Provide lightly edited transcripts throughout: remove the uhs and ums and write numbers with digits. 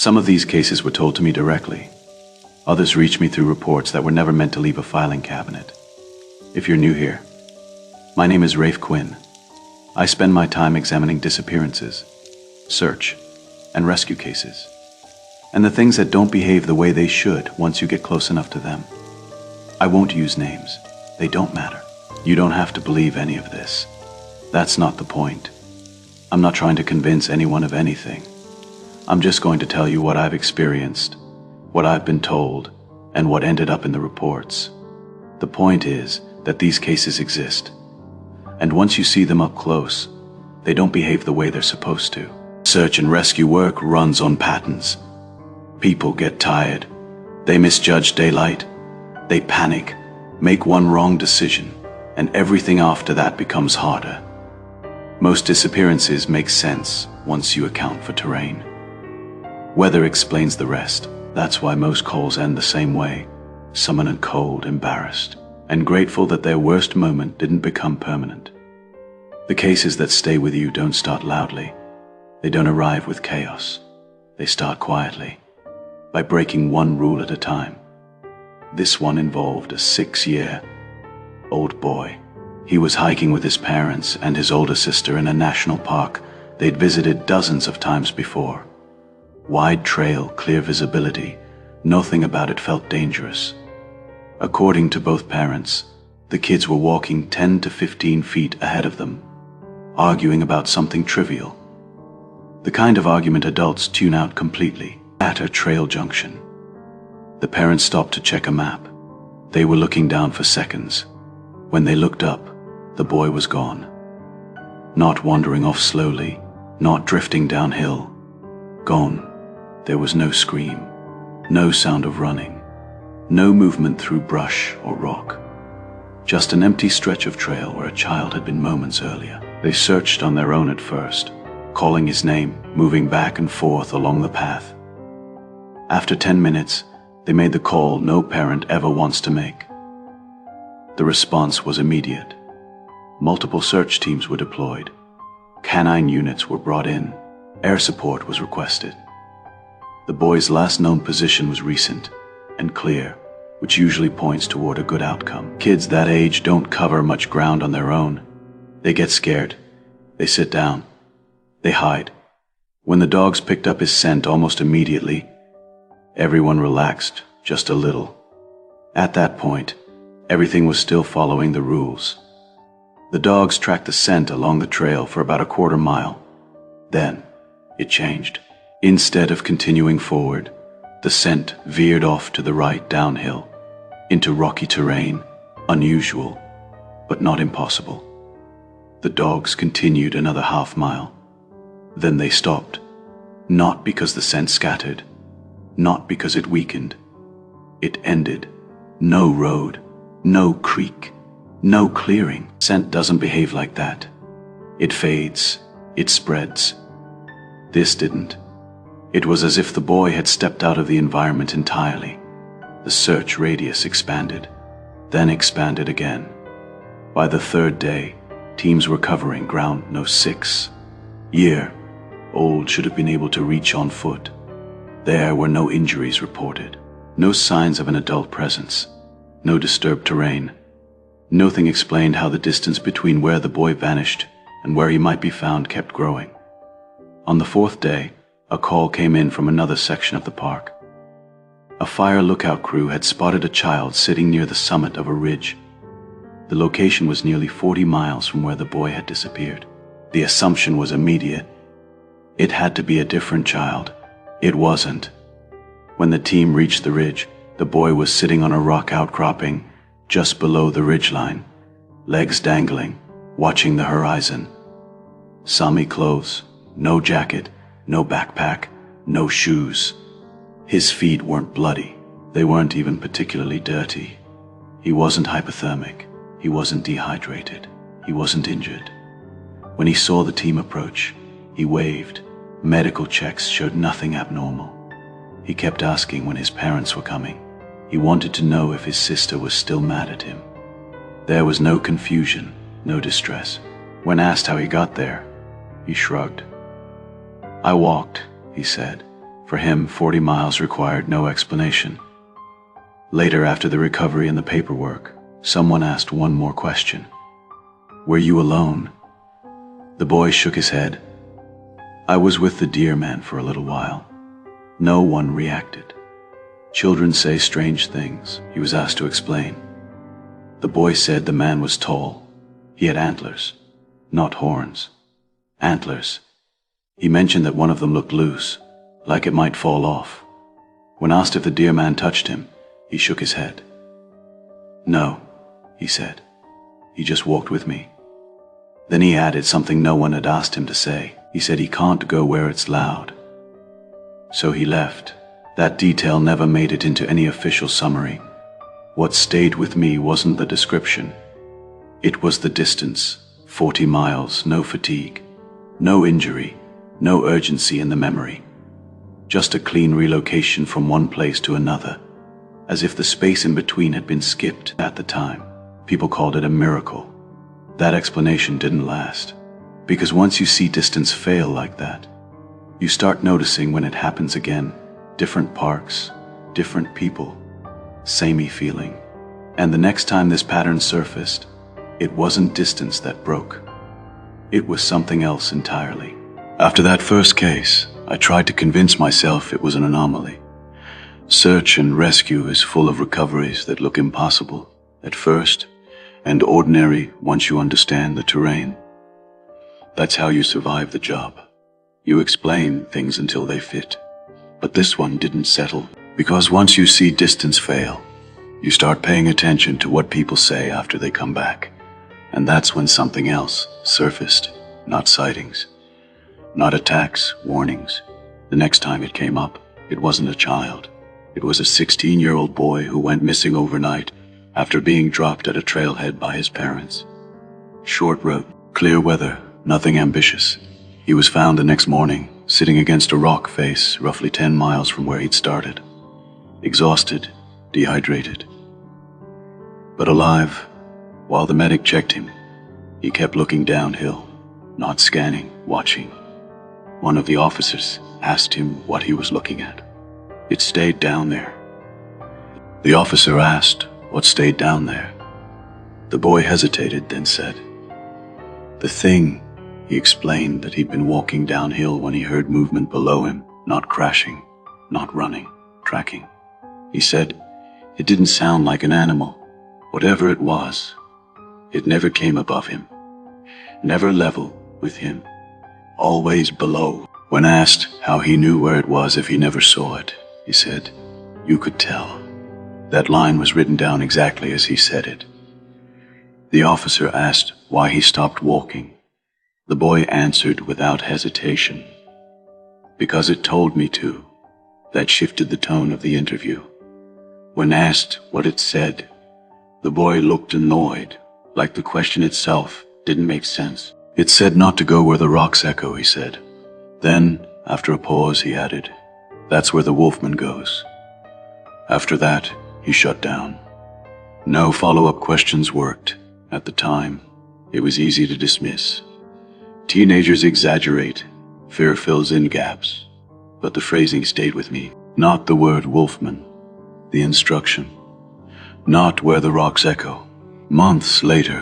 Some of these cases were told to me directly. Others reached me through reports that were never meant to leave a filing cabinet. If you're new here, my name is Rafe Quinn. I spend my time examining disappearances, search, and rescue cases, and the things that don't behave the way they should once you get close enough to them. I won't use names. They don't matter. You don't have to believe any of this. That's not the point. I'm not trying to convince anyone of anything. I'm just going to tell you what I've experienced, what I've been told, and what ended up in the reports. The point is that these cases exist, and once you see them up close, they don't behave the way they're supposed to. Search and rescue work runs on patterns. People get tired. They misjudge daylight. They panic, make one wrong decision, and everything after that becomes harder. Most disappearances make sense once you account for terrain. Weather explains the rest. That's why most calls end the same way. Someone in cold, embarrassed, and grateful that their worst moment didn't become permanent. The cases that stay with you don't start loudly. They don't arrive with chaos. They start quietly, by breaking one rule at a time. This one involved a 6-year-old boy. He was hiking with his parents and his older sister in a national park they'd visited dozens of times before. Wide trail, clear visibility, nothing about it felt dangerous. According to both parents, the kids were walking 10 to 15 feet ahead of them, arguing about something trivial. The kind of argument adults tune out completely. At a trail junction, the parents stopped to check a map. They were looking down for seconds. When they looked up, the boy was gone. Not wandering off slowly, not drifting downhill. Gone. There was no scream, no sound of running, no movement through brush or rock. Just an empty stretch of trail where a child had been moments earlier. They searched on their own at first, calling his name, moving back and forth along the path. After 10 minutes, they made the call no parent ever wants to make. The response was immediate. Multiple search teams were deployed. Canine units were brought in. Air support was requested. The boy's last known position was recent and clear, which usually points toward a good outcome. Kids that age don't cover much ground on their own. They get scared. They sit down. They hide. When the dogs picked up his scent almost immediately, everyone relaxed just a little. At that point, everything was still following the rules. The dogs tracked the scent along the trail for about a quarter mile. Then, it changed. Instead of continuing forward, the scent veered off to the right downhill, into rocky terrain, unusual, but not impossible. The dogs continued another half mile. Then they stopped, not because the scent scattered, not because it weakened. It ended. No road, no creek, no clearing. Scent doesn't behave like that. It fades, it spreads. This didn't. It was as if the boy had stepped out of the environment entirely. The search radius expanded, then expanded again. By the third day, teams were covering ground no 6-year-old should have been able to reach on foot. There were no injuries reported, no signs of an adult presence, no disturbed terrain. Nothing explained how the distance between where the boy vanished and where he might be found kept growing. On the 4th day, a call came in from another section of the park. A fire lookout crew had spotted a child sitting near the summit of a ridge. The location was nearly 40 miles from where the boy had disappeared. The assumption was immediate. It had to be a different child. It wasn't. When the team reached the ridge, the boy was sitting on a rock outcropping just below the ridgeline, legs dangling, watching the horizon. Sami clothes, no jacket, no backpack, no shoes. His feet weren't bloody. They weren't even particularly dirty. He wasn't hypothermic. He wasn't dehydrated. He wasn't injured. When he saw the team approach, he waved. Medical checks showed nothing abnormal. He kept asking when his parents were coming. He wanted to know if his sister was still mad at him. There was no confusion, no distress. When asked how he got there, he shrugged. "I walked," he said, For him, 40 miles required no explanation. Later, after the recovery and the paperwork, someone asked one more question. "Were you alone?" The boy shook his head. "I was with the deer man for a little while." No one reacted. Children say strange things, he was asked to explain. The boy said the man was tall. He had antlers, not horns. Antlers. He mentioned that one of them looked loose, like it might fall off. When asked if the deer man touched him, he shook his head. "No," he said. "He just walked with me." Then he added something no one had asked him to say. He said he can't go where it's loud. So he left. That detail never made it into any official summary. What stayed with me wasn't the description. It was the distance, 40 miles, no fatigue, no injury, no urgency in the memory. Just a clean relocation from one place to another, as if the space in between had been skipped at the time. People called it a miracle. That explanation didn't last, because once you see distance fail like that, you start noticing when it happens again, different parks, different people, samey feeling. And the next time this pattern surfaced, it wasn't distance that broke. It was something else entirely. After that first case, I tried to convince myself it was an anomaly. Search and rescue is full of recoveries that look impossible at first, and ordinary once you understand the terrain. That's how you survive the job. You explain things until they fit. But this one didn't settle, because once you see distance fail, you start paying attention to what people say after they come back. And that's when something else surfaced, not sightings, not attacks, warnings. The next time it came up, it wasn't a child. It was a 16-year-old boy who went missing overnight after being dropped at a trailhead by his parents. Short road, clear weather, nothing ambitious. He was found the next morning, sitting against a rock face roughly 10 miles from where he'd started. Exhausted, dehydrated. But alive. While the medic checked him, he kept looking downhill, not scanning, watching. One of the officers asked him what he was looking at. It stayed down there. The officer asked what stayed down there. The boy hesitated, then said, "The thing." He explained that he'd been walking downhill when he heard movement below him, not crashing, not running, tracking. He said, it didn't sound like an animal. Whatever it was, it never came above him, never level with him, always below. When asked how he knew where it was if he never saw it, he said, "You could tell." That line was written down exactly as he said it. The officer asked why he stopped walking. The boy answered without hesitation, "Because it told me to." That shifted the tone of the interview. When asked what it said, the boy looked annoyed, like the question itself didn't make sense. "It said not to go where the rocks echo," he said. Then, after a pause, he added, "That's where the wolfman goes." After that, he shut down. No follow-up questions worked. At the time, it was easy to dismiss. Teenagers exaggerate, fear fills in gaps, but the phrasing stayed with me. Not the word wolfman, the instruction. Not where the rocks echo. Months later,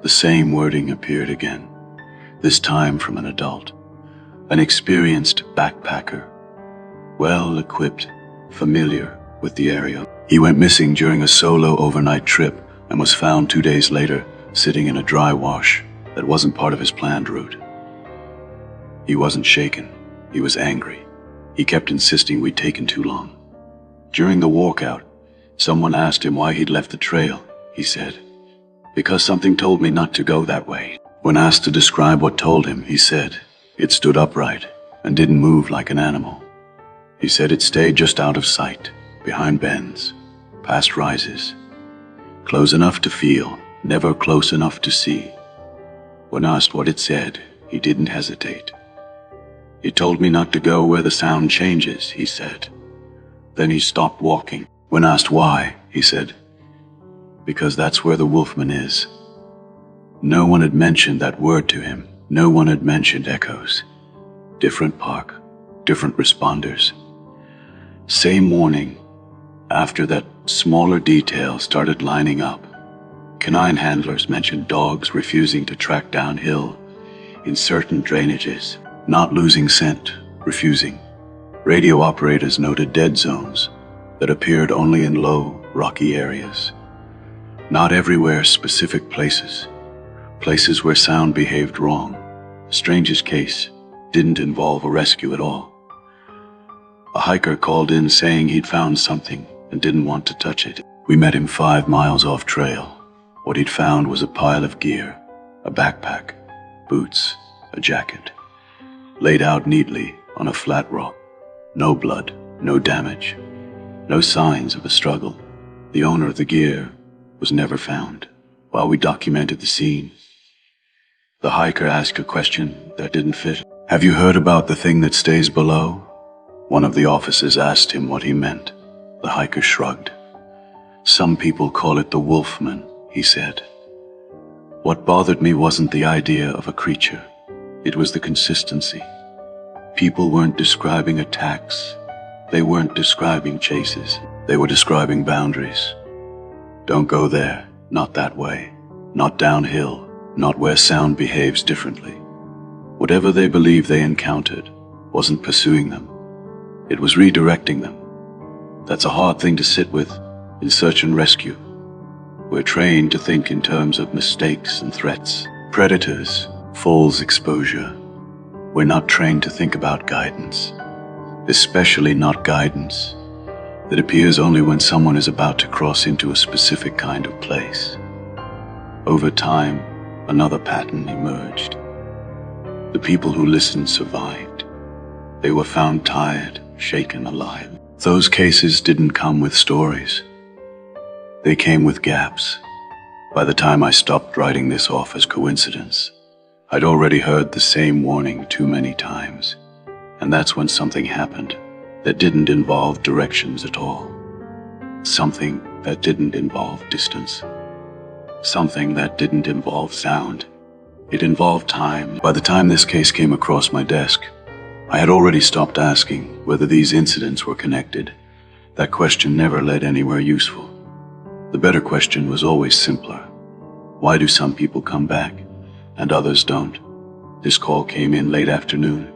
the same wording appeared again, this time from an adult, an experienced backpacker, well-equipped, familiar with the area. He went missing during a solo overnight trip and was found 2 days later sitting in a dry wash that wasn't part of his planned route. He wasn't shaken. He was angry. He kept insisting we'd taken too long. During the walkout, someone asked him why he'd left the trail. He said, "Because something told me not to go that way." When asked to describe what told him, he said, "It stood upright and didn't move like an animal." He said it stayed just out of sight, behind bends, past rises, close enough to feel, never close enough to see. When asked what it said, he didn't hesitate. "It told me not to go where the sound changes," he said. Then he stopped walking. When asked why, he said, "Because that's where the wolfman is." No one had mentioned that word to him. No one had mentioned echoes. Different park, different responders, same morning, after that smaller detail started lining up, canine handlers mentioned dogs refusing to track downhill in certain drainages, not losing scent, refusing. Radio operators noted dead zones that appeared only in low, rocky areas. Not everywhere, specific places. Places where sound behaved wrong. The strangest case didn't involve a rescue at all. A hiker called in saying he'd found something and didn't want to touch it. We met him 5 miles off trail. What he'd found was a pile of gear, a backpack, boots, a jacket, laid out neatly on a flat rock. No blood, no damage, no signs of a struggle. The owner of the gear was never found. While we documented the scene, the hiker asked a question that didn't fit. "Have you heard about the thing that stays below?" One of the officers asked him what he meant. The hiker shrugged. "Some people call it the wolfman," he said. What bothered me wasn't the idea of a creature. It was the consistency. People weren't describing attacks. They weren't describing chases. They were describing boundaries. Don't go there, not that way, not downhill, not where sound behaves differently. Whatever they believed they encountered wasn't pursuing them. It was redirecting them. That's a hard thing to sit with in search and rescue. We're trained to think in terms of mistakes and threats, predators, falls exposure. We're not trained to think about guidance, especially not guidance that appears only when someone is about to cross into a specific kind of place. Over time, another pattern emerged. The people who listened survived. They were found tired, shaken alive. Those cases didn't come with stories. They came with gaps. By the time I stopped writing this off as coincidence, I'd already heard the same warning too many times. And that's when something happened that didn't involve directions at all. Something that didn't involve distance. Something that didn't involve sound. It involved time. By the time this case came across my desk, I had already stopped asking whether these incidents were connected. That question never led anywhere useful. The better question was always simpler. Why do some people come back and others don't? This call came in late afternoon.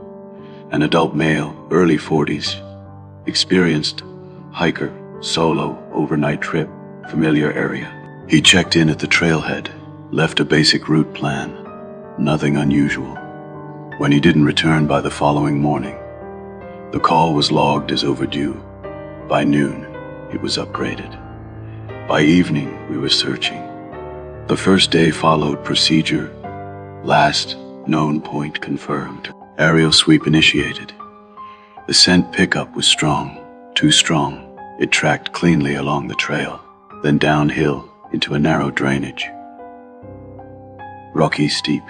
An adult male, early 40s, experienced hiker, solo, overnight trip, familiar area. He checked in at the trailhead, left a basic route plan, nothing unusual. When he didn't return by the following morning, the call was logged as overdue. By noon, it was upgraded. By evening, we were searching. The first day followed procedure. Last known point confirmed. Aerial sweep initiated. The scent pickup was strong, too strong. It tracked cleanly along the trail, then downhill into a narrow drainage. Rocky, steep.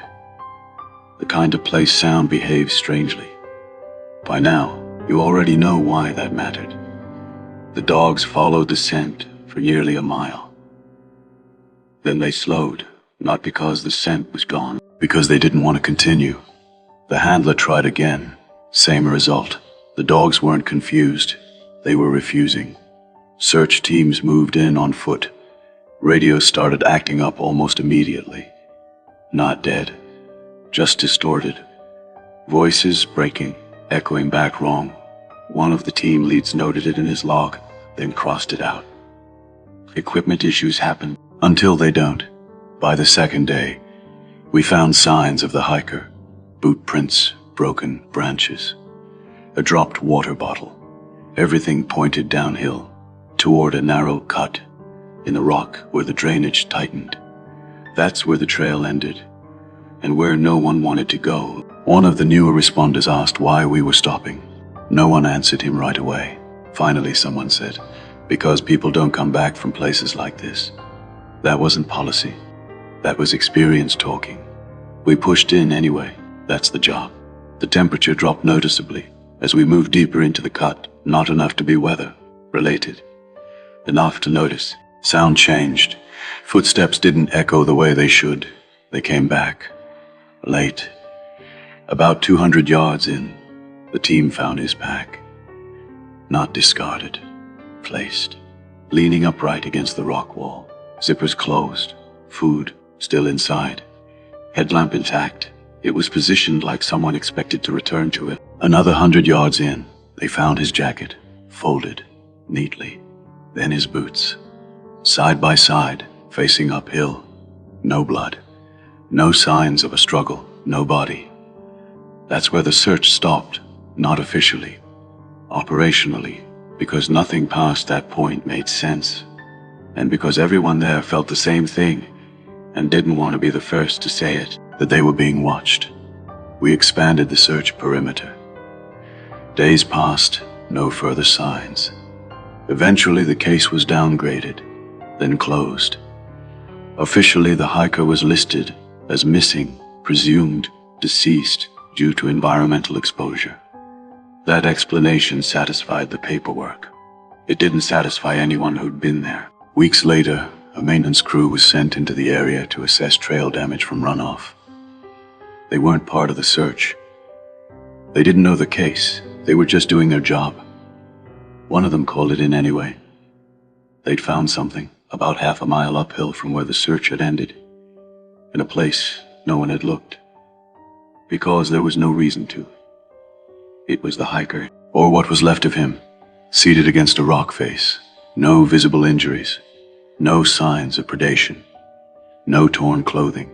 The kind of place sound behaves strangely. By now, you already know why that mattered. The dogs followed the scent for nearly a mile. Then they slowed, not because the scent was gone, because they didn't want to continue. The handler tried again. Same result. The dogs weren't confused. They were refusing. Search teams moved in on foot. Radio started acting up almost immediately. Not dead, just distorted. Voices breaking, echoing back wrong. One of the team leads noted it in his log, then crossed it out. Equipment issues happen until they don't. By the second day, we found signs of the hiker. Boot prints, broken branches, a dropped water bottle. Everything pointed downhill, toward a narrow cut in the rock where the drainage tightened. That's where the trail ended, and where no one wanted to go. One of the newer responders asked why we were stopping. No one answered him right away. Finally, someone said, "Because people don't come back from places like this." That wasn't policy. That was experience talking. We pushed in anyway. That's the job. The temperature dropped noticeably as we moved deeper into the cut. Not enough to be weather related. Enough to notice. Sound changed. Footsteps didn't echo the way they should. They came back. Late. About 200 yards in, the team found his pack. not discarded, placed, leaning upright against the rock wall, zippers closed, food still inside, headlamp intact. It was positioned like someone expected to return to it. Another 100 yards in, they found his jacket, folded neatly, then his boots, side by side, facing uphill. No blood, no signs of a struggle, no body. That's where the search stopped, not officially, operationally, because nothing past that point made sense, and because everyone there felt the same thing and didn't want to be the first to say it, that they were being watched. We expanded the search perimeter. Days passed, no further signs. Eventually the case was downgraded, then closed. Officially, the hiker was listed as missing, presumed deceased due to environmental exposure. That explanation satisfied the paperwork. It didn't satisfy anyone who'd been there. Weeks later, a maintenance crew was sent into the area to assess trail damage from runoff. They weren't part of the search. They didn't know the case. They were just doing their job. One of them called it in anyway. They'd found something about half a mile uphill from where the search had ended, in a place no one had looked, because there was no reason to. It was the hiker, or what was left of him, seated against a rock face. No visible injuries, no signs of predation, no torn clothing,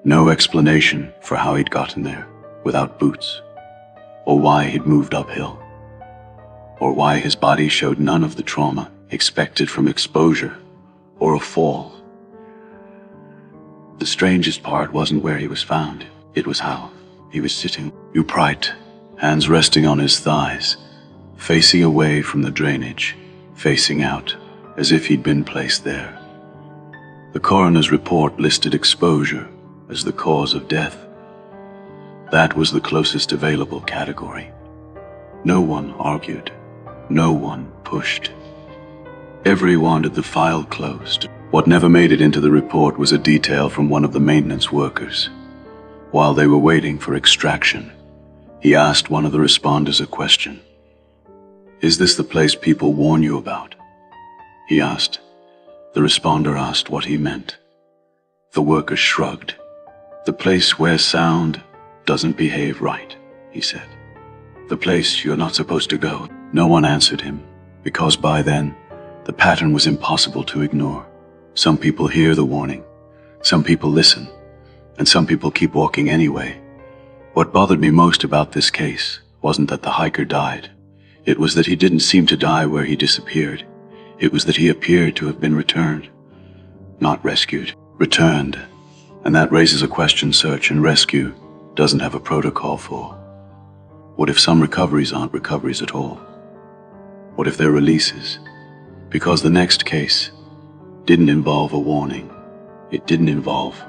no explanation for how he'd gotten there without boots, or why he'd moved uphill, or why his body showed none of the trauma expected from exposure or a fall. The strangest part wasn't where he was found, it was how he was sitting, upright, hands resting on his thighs, facing away from the drainage, facing out, as if he'd been placed there. The coroner's report listed exposure as the cause of death. That was the closest available category. No one argued, no one pushed. Everyone wanted the file closed. What never made it into the report was a detail from one of the maintenance workers. While they were waiting for extraction, he asked one of the responders a question. "Is this the place people warn you about?" He asked. The responder asked what he meant. The worker shrugged. "The place where sound doesn't behave right," he said. "The place you're not supposed to go." No one answered him, because by then, the pattern was impossible to ignore. Some people hear the warning, some people listen, and some people keep walking anyway. What bothered me most about this case wasn't that the hiker died. It was that he didn't seem to die where he disappeared. It was that he appeared to have been returned. Not rescued, returned. And that raises a question search and rescue doesn't have a protocol for. What if some recoveries aren't recoveries at all? What if they're releases? Because the next case didn't involve a warning. It didn't involve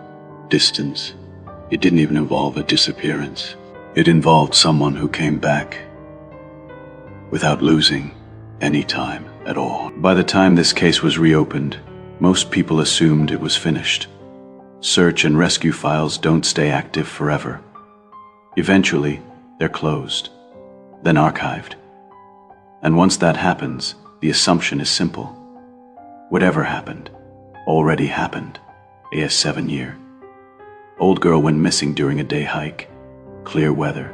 distance. It didn't even involve a disappearance. It involved someone who came back without losing any time at all. By the time this case was reopened, most people assumed it was finished. Search and rescue files don't stay active forever. Eventually, they're closed, then archived. And once that happens, the assumption is simple. Whatever happened, already happened. AS7 year. Old girl went missing during a day hike. Clear weather,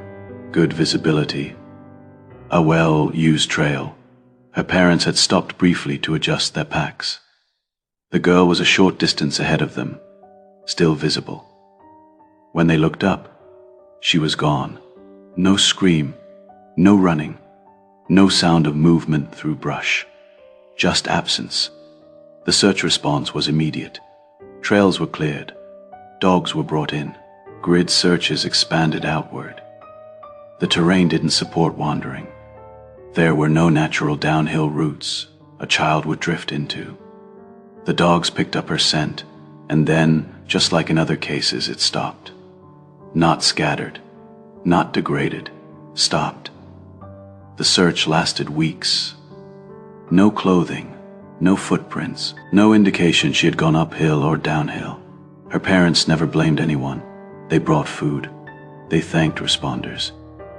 good visibility, a well-used trail. Her parents had stopped briefly to adjust their packs. The girl was a short distance ahead of them, still visible. When they looked up, she was gone. No scream, no running, no sound of movement through brush, just absence. The search response was immediate. Trails were cleared, dogs were brought in, grid searches expanded outward. The terrain didn't support wandering. There were no natural downhill routes a child would drift into. The dogs picked up her scent, and then, just like in other cases, it stopped. Not scattered, not degraded, stopped. The search lasted weeks. No clothing, no footprints, no indication she had gone uphill or downhill. Her parents never blamed anyone. They brought food. They thanked responders.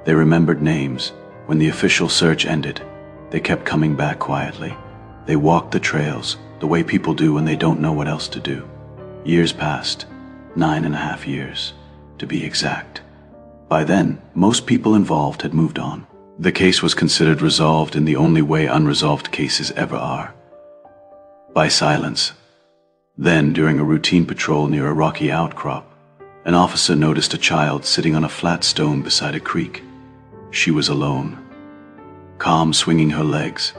They remembered names. When the official search ended, They kept coming back quietly. They walked the trails, the way people do when they don't know what else to do. Years passed, 9.5 years, to be exact. By then, most people involved had moved on. The case was considered resolved in the only way unresolved cases ever are: by silence. Then, during a routine patrol near a rocky outcrop, an officer noticed a child sitting on a flat stone beside a creek. She was alone, calm, swinging her legs.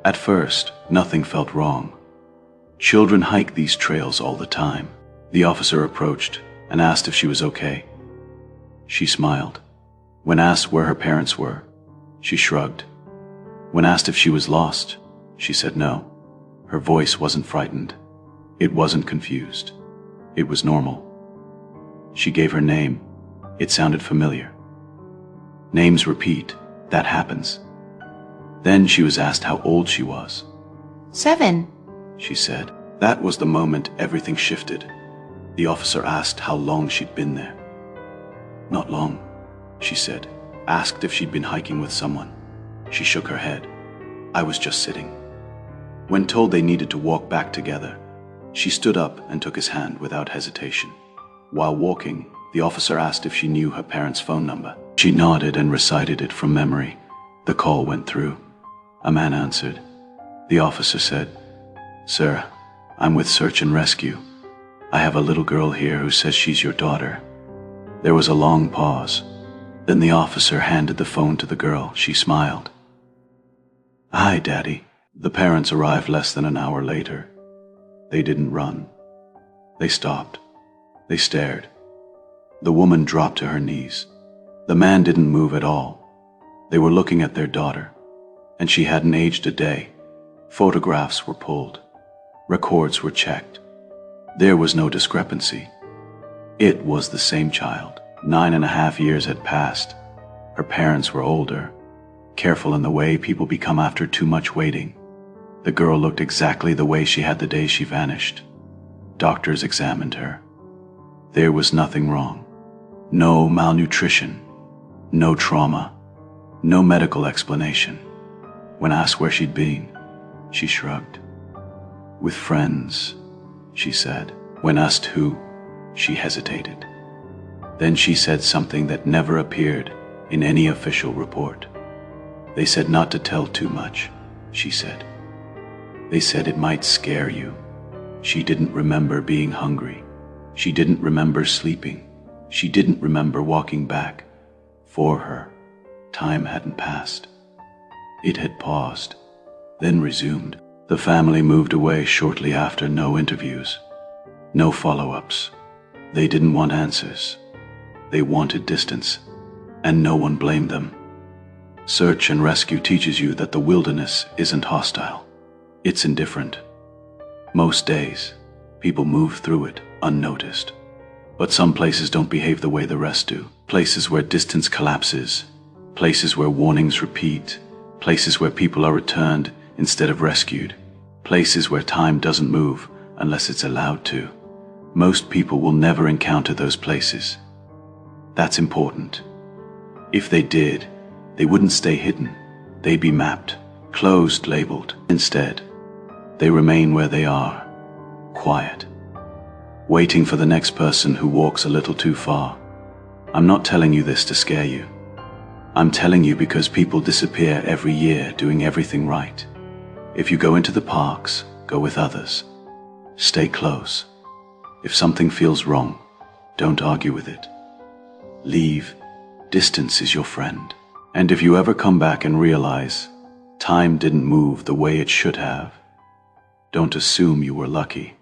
At first, nothing felt wrong. Children hike these trails all the time. The officer approached and asked if she was okay. She smiled. When asked where her parents were, she shrugged. When asked if she was lost, she said no. Her voice wasn't frightened. It wasn't confused. It was normal. She gave her name. It sounded familiar. Names repeat. That happens. Then she was asked how old she was. 7, she said. That was the moment everything shifted. The officer asked how long she'd been there. Not long, she said. Asked if she'd been hiking with someone. She shook her head. I was just sitting. When told they needed to walk back together, she stood up and took his hand without hesitation. While walking, the officer asked if she knew her parents' phone number. She nodded and recited it from memory. The call went through. A man answered. The officer said, "Sir, I'm with Search and Rescue. I have a little girl here who says she's your daughter." There was a long pause. Then the officer handed the phone to the girl. She smiled. "Hi, Daddy." The parents arrived less than an hour later. They didn't run. They stopped. They stared. The woman dropped to her knees. The man didn't move at all. They were looking at their daughter, and she hadn't aged a day. Photographs were pulled. Records were checked. There was no discrepancy. It was the same child. 9.5 years had passed. Her parents were older, careful in the way people become after too much waiting. The girl looked exactly the way she had the day she vanished. Doctors examined her. There was nothing wrong. No malnutrition, no trauma, no medical explanation. When asked where she'd been, she shrugged. With friends, she said. When asked who, she hesitated. Then she said something that never appeared in any official report. They said not to tell too much, she said. They said it might scare you. She didn't remember being hungry. She didn't remember sleeping. She didn't remember walking back. For her, time hadn't passed. It had paused, then resumed. The family moved away shortly after. No interviews, no follow-ups. They didn't want answers. They wanted distance, and no one blamed them. Search and Rescue teaches you that the wilderness isn't hostile. It's indifferent. Most days, people move through it unnoticed. But some places don't behave the way the rest do. Places where distance collapses. Places where warnings repeat. Places where people are returned instead of rescued. Places where time doesn't move unless it's allowed to. Most people will never encounter those places. That's important. If they did, they wouldn't stay hidden. They'd be mapped, closed, labeled. Instead, they remain where they are, quiet, waiting for the next person who walks a little too far. I'm not telling you this to scare you. I'm telling you because people disappear every year doing everything right. If you go into the parks, go with others. Stay close. If something feels wrong, don't argue with it. Leave. Distance is your friend. And if you ever come back and realize time didn't move the way it should have, don't assume you were lucky.